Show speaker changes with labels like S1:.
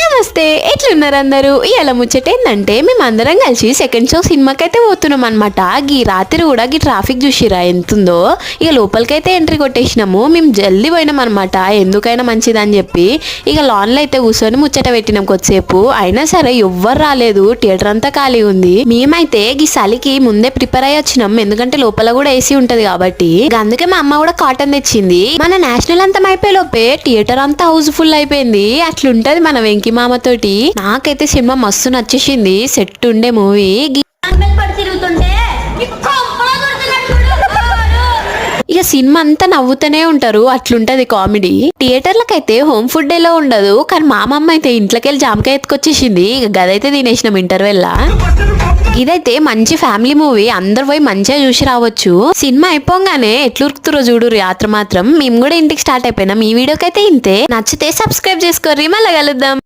S1: నమస్తే, ఎట్లున్నారు అందరూ? ఇవాళ ముచ్చట ఏంటంటే మేమందరం కలిసి సెకండ్ షో సినిమాకైతే పోతున్నాం అనమాట. ఈ రాత్రి కూడా ఈ ట్రాఫిక్ చూసిరా ఎంతుందో. ఇక లోపలికైతే ఎంట్రీ కొట్టేసినాము. మేము జల్దీ పోయినాం అనమాట, ఎందుకైనా మంచిదని చెప్పి. ఇక లాన్లో అయితే కూర్చొని ముచ్చట పెట్టినాం కొద్దిసేపు. అయినా సరే ఎవ్వరు రాలేదు, థియేటర్ అంతా ఖాళీ ఉంది. మేమైతే ఈ చలికి ముందే ప్రిపేర్ అయ్యి వచ్చినాం, ఎందుకంటే లోపల కూడా ఏసీ ఉంటది కాబట్టి. అందుకే మా అమ్మ కూడా కాటన్ తెచ్చింది. మన నేషనల్ అంతం అయిపోయే లోపే థియేటర్ అంతా హౌస్ఫుల్ అయిపోయింది. అట్లుంటది మన వెంకి మామతోటి. నాకైతే సినిమా మస్తు నచ్చేసింది, సెట్ ఉండే మూవీ. ఇక సినిమా అంతా నవ్వుతూనే ఉంటారు, అట్లుంటది కామెడీ. థియేటర్లకైతే హోమ్ ఫుడ్ ఎలా ఉండదు, కానీ మా అమ్మ అయితే ఇంట్లోకెళ్ళి జామకాయ ఎత్తుకొచ్చేసింది. ఇక గదైతే తినేసినాం ఇంటర్వెల్. ఇదైతే మంచి ఫ్యామిలీ మూవీ, అందరు పోయి మంచిగా చూసి రావచ్చు. సినిమా అయిపోగానే ఎట్లురుకుతురో చూడు రాత్రి మాత్రం. మేము కూడా ఇంటికి స్టార్ట్ అయిపోయినాం. ఈ వీడియోకి అయితే ఇంతే. నచ్చితే సబ్స్క్రైబ్ చేసుకోర్రి, మళ్ళీ కలుద్దాం.